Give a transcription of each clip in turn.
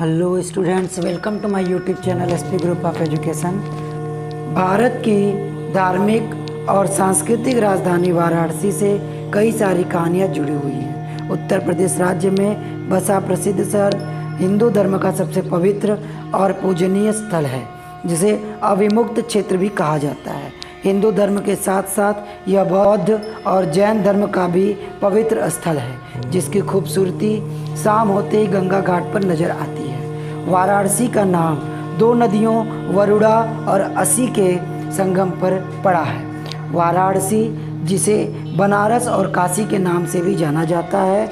Hello students, welcome to my YouTube channel SP group of education. Bharat की धार्मिक और सांस्कृतिक राजधानी वाराणसी से कई सारी कहानियाँ जुड़ी हुई हैं। उत्तर प्रदेश राज्य में बसा प्रसिद्ध शहर हिंदू धर्म का सबसे पवित्र और पूजनीय स्थल है, जिसे अविमुक्त क्षेत्र भी कहा जाता है। हिंदू धर्म के साथ साथ यह बौद्ध और जैन धर्म का भी पवित्र स्थल है, जिसकी खूबसूरती शाम होते ही गंगा घाट पर नजर आती है। वाराणसी का नाम दो नदियों वरुणा और असी के संगम पर पड़ा है। वाराणसी, जिसे बनारस और काशी के नाम से भी जाना जाता है,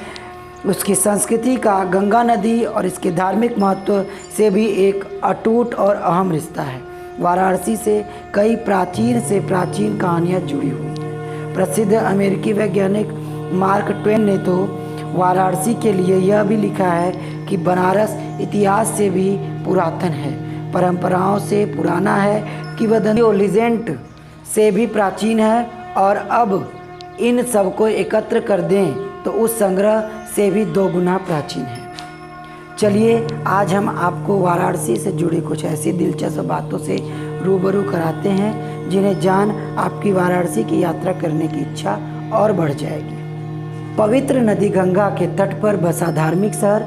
उसकी संस्कृति का गंगा नदी और इसके धार्मिक महत्व से भी एक अटूट और अहम रिश्ता है। वाराणसी से कई प्राचीन कहानियाँ जुड़ी हुई हैं। प्रसिद्ध अमेरिकी वैज्ञानिक मार्क ट्वेन ने तो वाराणसी के लिए यह भी लिखा है कि बनारस इतिहास से भी पुरातन है, परंपराओं से पुराना है, किंवदंतियों लीजेंड से भी प्राचीन है, और अब इन सबको एकत्र कर दें तो उस संग्रह से भी 2 गुना प्राचीन है। चलिए आज हम आपको वाराणसी से जुड़ी कुछ ऐसी दिलचस्प बातों से रूबरू कराते हैं, जिन्हें जान आपकी वाराणसी की यात्रा करने की इच्छा और बढ़ जाएगी। पवित्र नदी गंगा के तट पर बसा धार्मिक शहर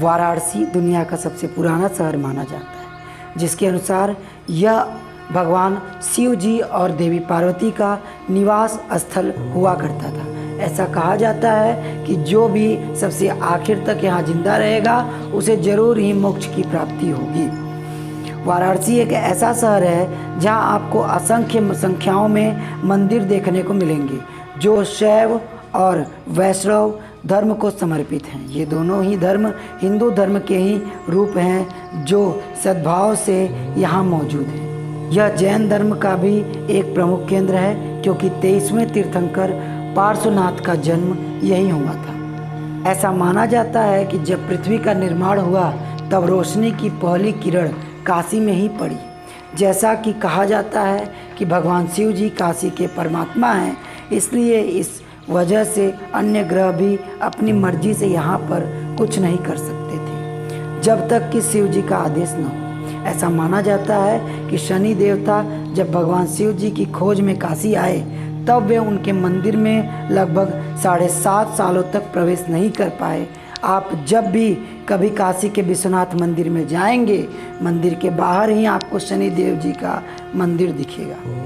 वाराणसी दुनिया का सबसे पुराना शहर माना जाता है, जिसके अनुसार यह भगवान शिव जी और देवी पार्वती का निवास स्थल हुआ करता था। ऐसा कहा जाता है कि जो भी सबसे आखिर तक यहाँ जिंदा रहेगा उसे जरूर ही मोक्ष की प्राप्ति होगी। वाराणसी एक ऐसा शहर है जहाँ आपको असंख्य संख्याओं में मंदिर देखने को मिलेंगे, जो शैव और वैष्णव धर्म को समर्पित हैं। ये दोनों ही धर्म हिंदू धर्म के ही रूप हैं, जो सद्भाव से यहाँ मौजूद हैं। यह जैन धर्म का भी एक प्रमुख केंद्र है, क्योंकि 23वें तीर्थंकर पार्श्वनाथ का जन्म यही हुआ था। ऐसा माना जाता है कि जब पृथ्वी का निर्माण हुआ तब रोशनी की पहली किरण काशी में ही पड़ी। जैसा कि कहा जाता है कि भगवान शिव जी काशी के परमात्मा हैं, इसलिए इस वजह से अन्य ग्रह भी अपनी मर्जी से यहाँ पर कुछ नहीं कर सकते थे, जब तक कि शिव जी का आदेश न हो। ऐसा माना जाता है कि शनि देवता जब भगवान शिव जी की खोज में काशी आए, तब वे उनके मंदिर में लगभग 7.5 सालों तक प्रवेश नहीं कर पाए। आप जब भी कभी काशी के विश्वनाथ मंदिर में जाएंगे, मंदिर के बाहर ही आपको शनि देव जी का मंदिर दिखेगा।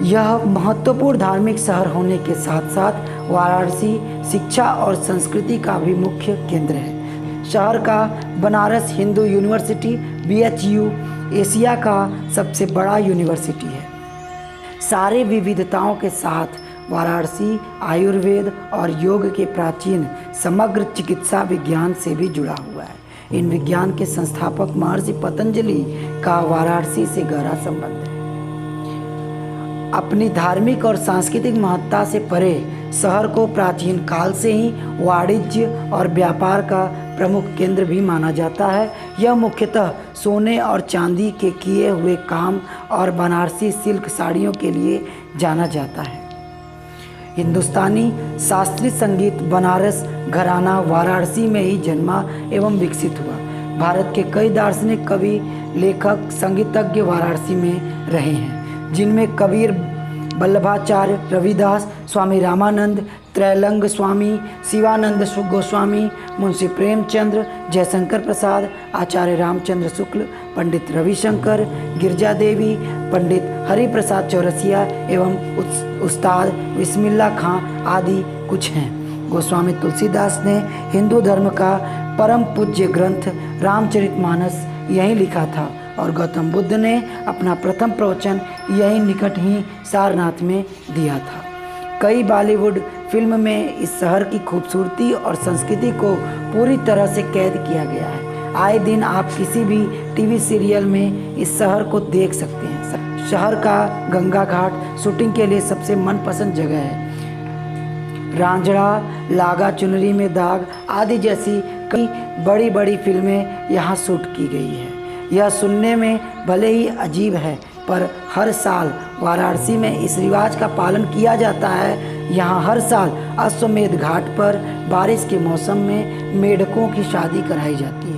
यह महत्वपूर्ण धार्मिक शहर होने के साथ साथ वाराणसी शिक्षा और संस्कृति का भी मुख्य केंद्र है। शहर का Banaras Hindu university BHU Asia का सबसे बड़ा यूनिवर्सिटी है। सारे विविधताओं के साथ वाराणसी आयुर्वेद और योग के प्राचीन समग्र चिकित्सा विज्ञान से भी जुड़ा हुआ है। इन विज्ञान के संस्थापक महर्षि पतंजलि का वाराणसी से गहरा संबंध है। अपनी धार्मिक और सांस्कृतिक महत्ता से परे शहर को प्राचीन काल से ही वाणिज्य और व्यापार का प्रमुख केंद्र भी माना जाता है। यह मुख्यतः सोने और चांदी के किए हुए काम और बनारसी सिल्क साड़ियों के लिए जाना जाता है। हिंदुस्तानी शास्त्रीय संगीत बनारस घराना वाराणसी में ही जन्मा एवं विकसित हुआ। भारत के कई दार्शनिक, कवि, लेखक, संगीतज्ञ वाराणसी में रहे हैं, जिनमें कबीर, वल्लभाचार्य, रविदास, स्वामी रामानंद, त्रैलंग स्वामी, शिवानंद गोस्वामी, मुंशी प्रेमचंद्र, जयशंकर प्रसाद, आचार्य रामचंद्र शुक्ल, पंडित रविशंकर, गिरजा देवी, पंडित हरिप्रसाद चौरसिया एवं उस्ताद बिस्मिल्ला खां आदि कुछ हैं। गोस्वामी तुलसीदास ने हिंदू धर्म का परम पूज्य ग्रंथ रामचरितमानस यहीं लिखा था, और गौतम बुद्ध ने अपना प्रथम प्रवचन यहीं निकट ही सारनाथ में दिया था। कई बॉलीवुड फिल्म में इस शहर की खूबसूरती और संस्कृति को पूरी तरह से कैद किया गया है। आए दिन आप किसी भी टीवी सीरियल में इस शहर को देख सकते हैं। शहर का गंगा घाट शूटिंग के लिए सबसे मनपसंद जगह है। रांझड़ा, लागा चुनरी में दाग आदि जैसी कई बड़ी बड़ी फिल्में यहाँ शूट की गई है। यह सुनने में भले ही अजीब है, पर हर साल वाराणसी में इस रिवाज का पालन किया जाता है। यहाँ हर साल अश्वमेध घाट पर बारिश के मौसम में मेढकों की शादी कराई जाती है।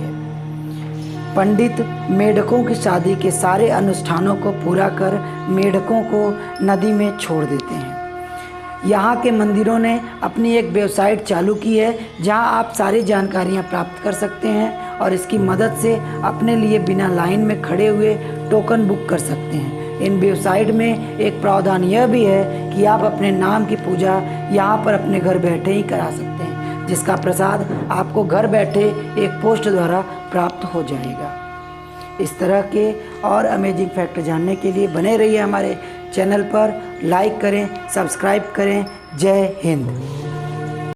पंडित मेढकों की शादी के सारे अनुष्ठानों को पूरा कर मेढकों को नदी में छोड़ देते हैं। यहाँ के मंदिरों ने अपनी एक वेबसाइट चालू की है जहाँ आप सारी जानकारियाँ प्राप्त कर सकते हैं और इसकी मदद से अपने लिए बिना लाइन में खड़े हुए टोकन बुक कर सकते हैं। इन वेबसाइट में एक प्रावधान यह भी है कि आप अपने नाम की पूजा यहाँ पर अपने घर बैठे ही करा सकते हैं, जिसका प्रसाद आपको घर बैठे एक पोस्ट द्वारा प्राप्त हो जाएगा। इस तरह के और अमेजिंग फैक्ट जानने के लिए बने रहिए हमारे चैनल पर। लाइक करें, सब्सक्राइब करें। जय हिंद।